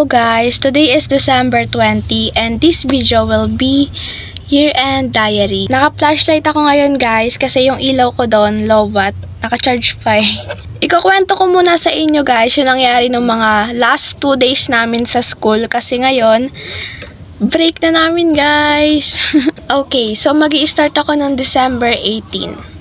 Hello guys, today is December 20 and this video will be year-end diary. Naka-flashlight ako ngayon guys kasi yung ilaw ko doon, low watt, naka-charge pa eh. Ikukwento ko muna sa inyo guys yung nangyari ng mga last 2 days namin sa school kasi ngayon, break na namin guys. Okay, so magi-start ako ng December 18.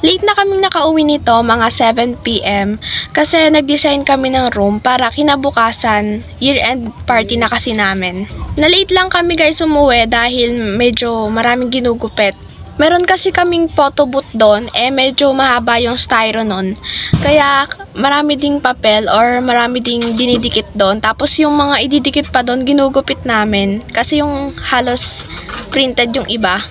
Late na kaming nakauwi nito, mga 7 PM, kasi nag-design kami ng room para kinabukasan, year-end party na kasi namin. Na-late lang kami guys umuwi dahil medyo maraming ginugupit. Meron kasi kaming photo booth doon, medyo mahaba yung styro nun. Kaya marami ding papel or marami ding dinidikit doon. Tapos yung mga ididikit pa doon, ginugupit namin. Kasi yung halos printed yung iba.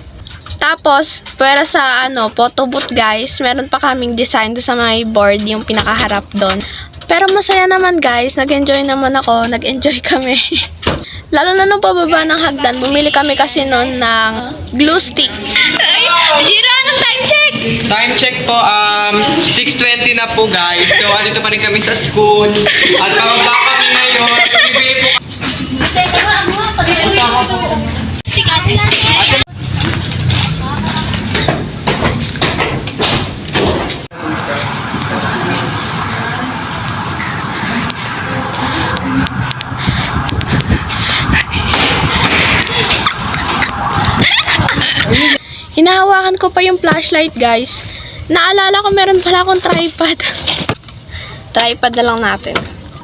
Tapos, para sa photo booth guys, meron pa kaming design sa may board, yung pinakaharap doon. Pero masaya naman guys, nag-enjoy naman ako, nag-enjoy kami. Lalo na nung pababa ng hagdan, bumili kami kasi noon ng glue stick. Jiro, anong time check? Time check po, 6:20 na po guys. So, andito pa rin kami sa school. At pababa kami ngayon. Bibili po. Hinahawakan ko pa yung flashlight guys. Naalala ko meron pala akong tripod. Tripod na lang natin.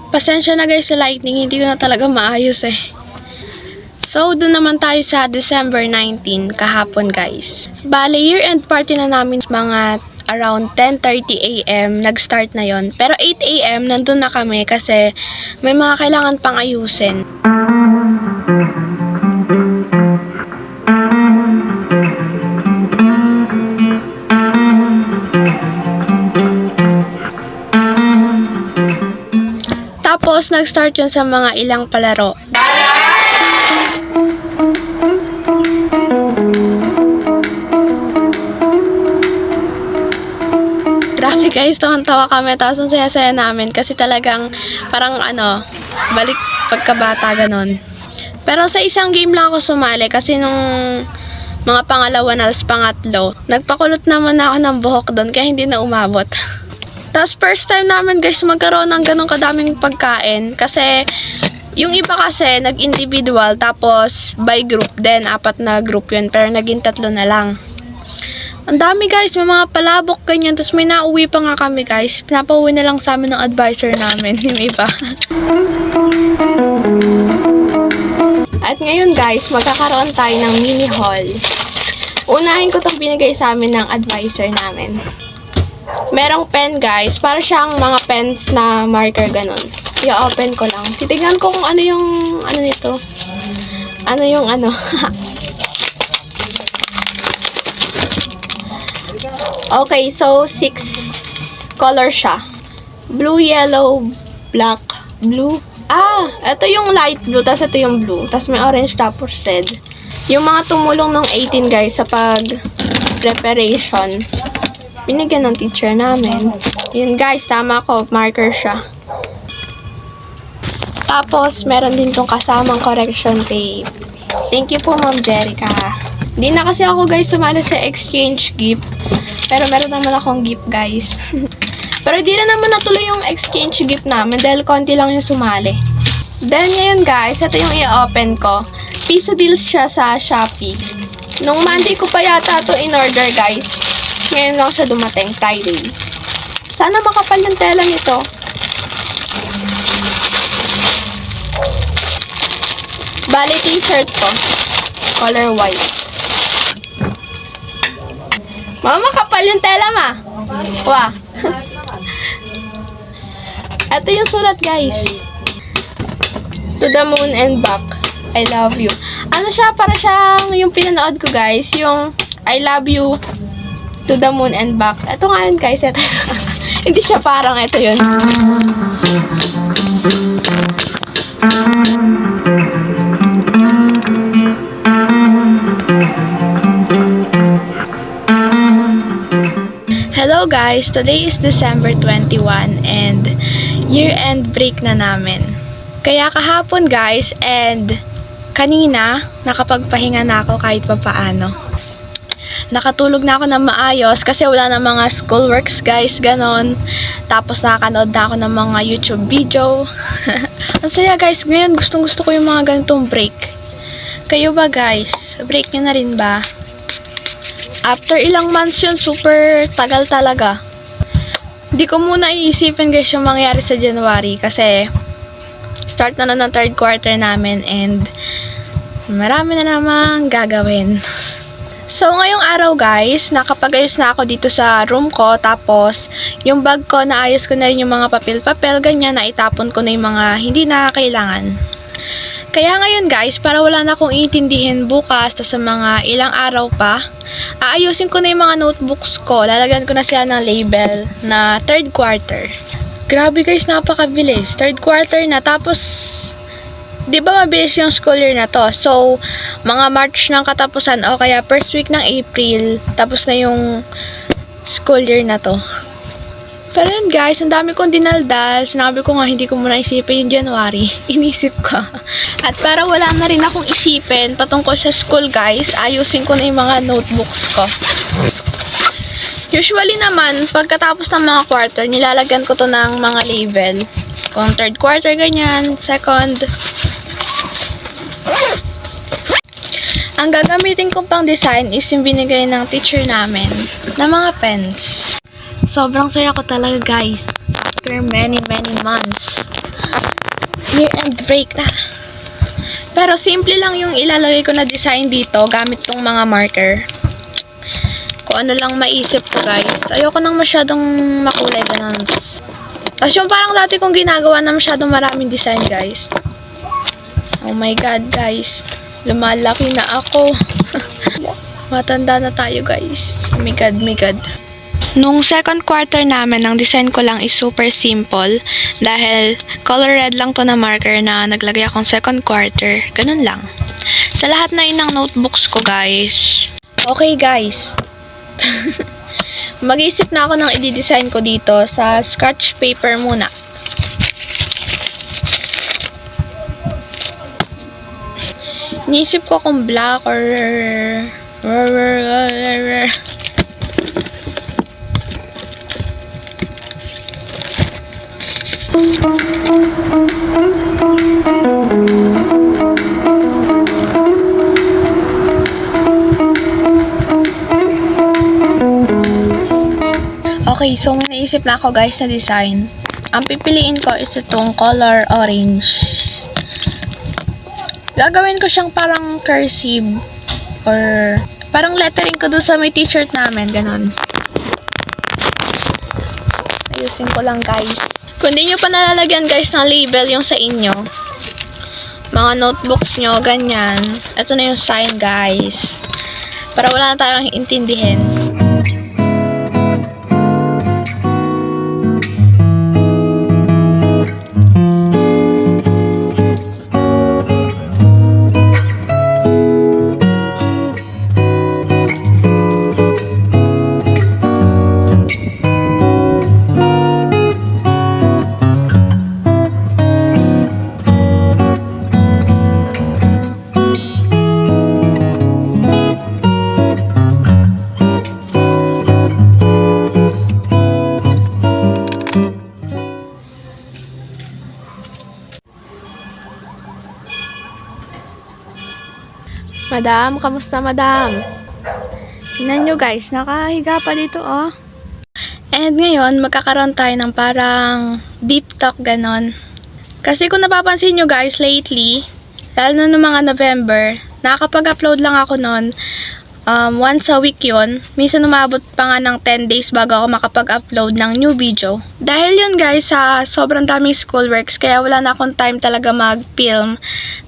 Pasensya na guys sa lighting, hindi ko na talaga maayos eh. So, doon naman tayo sa December 19, kahapon guys. Bale, year-end party na namin mga around 10:30 AM, nag-start na yon. Pero 8 AM, nandun na kami kasi may mga kailangan pang ayusin. Tapos, nag-start yun sa mga ilang palaro. Grabe guys, tawan-tawa kami. Tapos, ang saya-saya namin. Kasi talagang, parang balik pagkabata, ganon. Pero sa isang game lang ako sumali. Kasi nung mga pangalawa na pangatlo, nagpakulot naman ako ng buhok doon. Kaya hindi na umabot. Tapos first time namin guys magkaroon ng ganong kadaming pagkain kasi yung iba kasi nag-individual tapos by group din, 4 na group yun pero naging 3 na lang. Ang dami guys, may mga palabok ganyan, tapos may nauwi pa nga kami guys, pinapauwi na lang sa amin ng advisor namin yung iba. At ngayon guys, magkakaroon tayo ng mini haul. Unahin ko itong binigay sa amin ng advisor namin. Merong pen guys, para siyang mga pens na marker ganon. I-open ko lang. Titignan ko kung ano yung nito. Ano yung Okay, so 6 color siya. Blue, yellow, black, blue. Ito yung light blue, tapos ito yung blue. Tapos may orange tapos red. Yung mga tumulong ng 18 guys sa pag-preparation. Binigyan ng teacher namin. Yun guys, tama ko. Marker siya. Tapos, meron din tong kasamang correction tape. Thank you po, Ma'am Jerica. Hindi na kasi ako guys sumali sa exchange gift. Pero meron naman akong gift guys. Pero di na naman natuloy yung exchange gift namin dahil konti lang yung sumali. Then ngayon guys, ito yung i-open ko. Piso deals siya sa Shopee. Nung Monday ko pa yata ito in order guys. Ngayon lang siya dumating, Friday. Sana makapal yung tela nito. Bali t-shirt ko. Color white. Mama, makapal yung tela ma. Wah. Ito yung sulat guys. To the moon and back. I love you. Ano siya? Para siyang yung pinanood ko guys. Yung I love you. To the moon and back. Ito nga yun guys. Ito. Hindi siya parang ito yun. Hello guys, today is December 21 and year-end break na namin. Kaya kahapon guys and kanina nakapagpahinga na ako kahit papaano. Nakatulog na ako na maayos kasi wala na mga schoolworks guys, ganon. Tapos nakakanood na ako ng mga YouTube video. Ang saya guys, ngayon gustong gusto ko yung mga ganitong break. Kayo ba guys? Break nyo na rin ba? After ilang months yun, super tagal talaga. Hindi ko muna iisipin guys yung mangyari sa January kasi start na ng third quarter namin and marami na namang gagawin. So, ngayong araw guys, nakapag-ayos na ako dito sa room ko. Tapos, yung bag ko, naayos ko na rin yung mga papel-papel, ganyan, na itapon ko na yung mga hindi na kailangan. Kaya ngayon guys, para wala na akong iintindihin bukas sa mga ilang araw pa, aayusin ko na yung mga notebooks ko. Lalagyan ko na sila ng label na third quarter. Grabe guys, napakabilis. Third quarter na, tapos di ba mabilis yung school year na to? So, mga March ng katapusan o kaya first week ng April, tapos na yung school year na to. Pero yun guys, ang dami kong dinaldal. Sinabi ko nga, hindi ko muna isipin yung January. Inisip ko. At para wala na rin akong isipin patungkol sa school guys, ayusin ko na yung mga notebooks ko. Usually naman, pagkatapos ng mga quarter, nilalagyan ko to ng mga label. Kung third quarter, ganyan, second. Ang gagamitin ko pang design is yung binigay ng teacher namin na mga pens. Sobrang saya ko talaga guys. After many months. Year-end break na. Pero simple lang yung ilalagay ko na design dito gamit tong mga marker. Kung ano lang maisip ko guys. Ayoko nang masyadong makulay ganun. Tapos yung parang dati kong ginagawa na masyadong maraming design guys. Oh my god guys. Lumalaki na ako. Matanda na tayo guys. Oh my god. Nung second quarter namin, ang design ko lang is super simple. Dahil color red lang to na marker na naglagay akong second quarter. Ganun lang. Sa lahat na yun ng notebooks ko guys. Okay guys. Mag-iisip na ako ng i-design ko dito sa scratch paper muna. Iniisip ko kung black or okay, so may naisip na ako guys na design. Ang pipiliin ko is itong color orange. Gagawin ko siyang parang cursive or parang lettering ko doon sa may t-shirt namin, ganon. Ayusin ko lang guys. Kung di nyo pa nalalagyan guys ng label yung sa inyo, mga notebooks nyo, ganyan. Ito na yung sign guys. Para wala na tayong intindihin. Madam, kamusta madam? Tingnan nyo guys, nakahiga pa dito oh. And ngayon, magkakaroon tayo ng parang deep talk ganon. Kasi kung napapansin nyo guys, lately, lalo na noong mga November, nakakapag-upload lang ako noon. Once a week yun. Minsan umabot pa nga ng 10 days bago ako makapag-upload ng new video. Dahil yun guys, sa sobrang daming schoolworks, kaya wala na akong time talaga mag-film.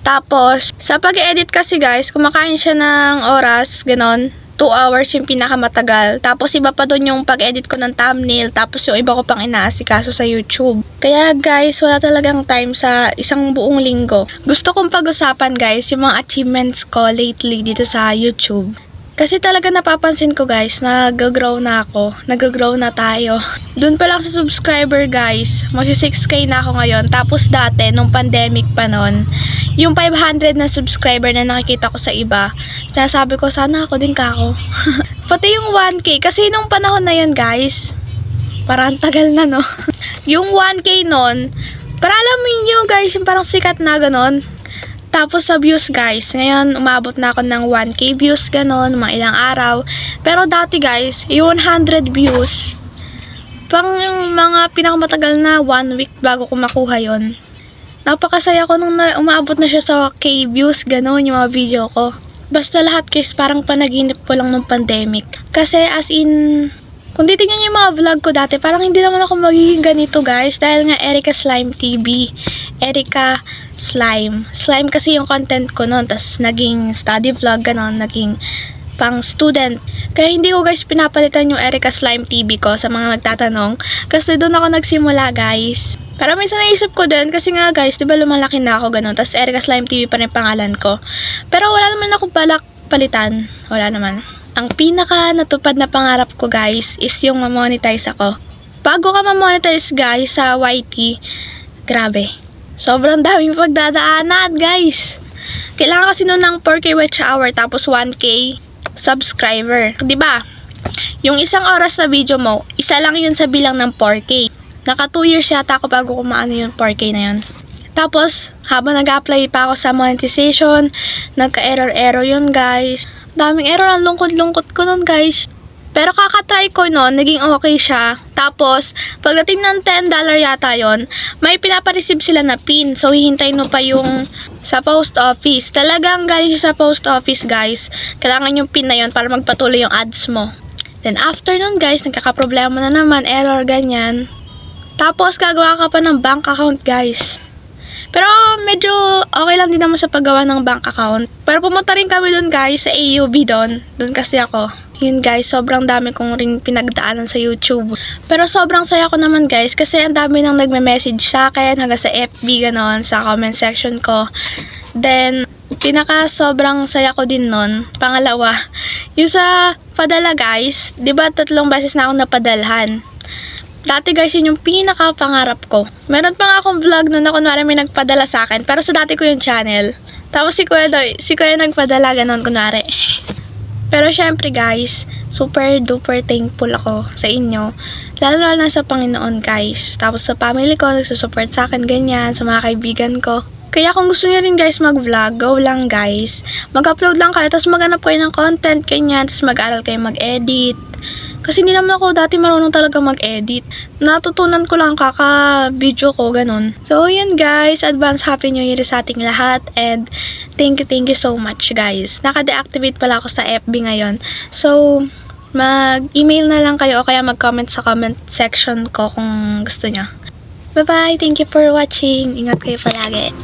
Tapos, sa pag-edit kasi guys, kumakain siya ng oras, ganon. 2 hours yung pinakamatagal. Tapos iba pa dun yung pag-edit ko ng thumbnail. Tapos yung iba ko pang inaasikaso sa YouTube. Kaya guys, wala talagang time sa isang buong linggo. Gusto kong pag-usapan guys, yung mga achievements ko lately dito sa YouTube. Kasi talaga napapansin ko guys, nag-grow na ako. Nag-grow na tayo. Doon pa lang sa subscriber guys, magsi 6K na ako ngayon. Tapos dati, nung pandemic pa nun, yung 500 na subscriber na nakikita ko sa iba, sinasabi ko, sana ako din kako. Pati yung 1K, kasi nung panahon na yun guys, parang tagal na no. Yung 1K nun, para alam mo yun guys, yung parang sikat na ganon. Tapos sa views guys, ngayon umabot na ako ng 1K views ganon, mga ilang araw. Pero dati guys, yung 100 views, pang yung mga pinakamatagal na 1 week bago ko makuha yon. Napakasaya ko nung umabot na siya sa K views ganon yung mga video ko. Basta lahat guys, parang panaginip ko lang nung pandemic. Kasi as in, kung titignan niyo yung mga vlog ko dati, parang hindi naman ako magiging ganito guys. Dahil nga Erica Slime TV. Erica Slime. Slime kasi yung content ko noon. Tapos naging study vlog, ganon. Naging pang student. Kaya hindi ko guys pinapalitan yung Erica Slime TV ko sa mga nagtatanong. Kasi doon ako nagsimula guys. Pero minsan naisip ko din kasi nga guys, diba lumalaki na ako ganon. Tapos Erica Slime TV pa rin pangalan ko. Pero wala naman ako balak palitan. Wala naman. Ang pinaka natupad na pangarap ko guys is yung ma-monetize ako. Bago ka ma-monetize guys sa YT, grabe. Sobrang daming pagdadaanan guys. Kailangan kasi nun ng 4K watch hour tapos 1K subscriber. Diba? Yung isang oras na video mo, isa lang yun sa bilang ng 4K. Naka 2 years yata ako bago kumaano yung 4K na yun. Tapos, habang nag-apply pa ako sa monetization, nagka-error-error yun guys. Daming error, ang lungkot-lungkot ko nun guys. Pero kakatry ko nun, naging okay siya. Tapos, pagdating ng $10 yata yon, may pinapareceive sila na pin. So, hihintayin mo pa yung sa post office. Talagang galing siya sa post office guys. Kailangan yung pin na yon para magpatuloy yung ads mo. Then, after nun guys, nagkakaproblema na naman, error, ganyan. Tapos, gagawa ka pa ng bank account guys. Pero medyo okay lang din naman sa paggawa ng bank account. Pero pumunta rin kami dun guys sa AUB doon. Doon kasi ako. Yun guys, sobrang dami kong rin pinagdaanan sa YouTube. Pero sobrang saya ko naman guys kasi ang dami nang nagme-message sa akin hanggang sa FB ganon, sa comment section ko. Then, pinaka sobrang saya ko din nun. Pangalawa, yung sa padala guys, 'di ba 3 beses na ako napadalhan. Dati guys, yun yung pinaka-pangarap ko. Meron pa nga akong vlog nun na kunwari may nagpadala sa akin. Pero sa dati ko yung channel. Tapos si Kuya nagpadala ganon kunwari. Pero syempre guys, super duper thankful ako sa inyo. Lalo na sa Panginoon guys. Tapos sa family ko, nagsusupport sa akin ganyan. Sa mga kaibigan ko. Kaya kung gusto niyo rin guys mag-vlog, go lang guys. Mag-upload lang kayo, tapos maghanap kayo ng content, ganyan. Tapos mag-aral kayo mag-edit. Kasi hindi naman ako dati marunong talaga mag-edit. Natutunan ko lang kaka-video ko, ganun. So, yun guys. Advance Happy New Year sa ating lahat. And thank you so much guys. Naka-deactivate pala ako sa FB ngayon. So, mag-email na lang kayo o kaya mag-comment sa comment section ko kung gusto nyo. Bye-bye! Thank you for watching. Ingat kayo palagi.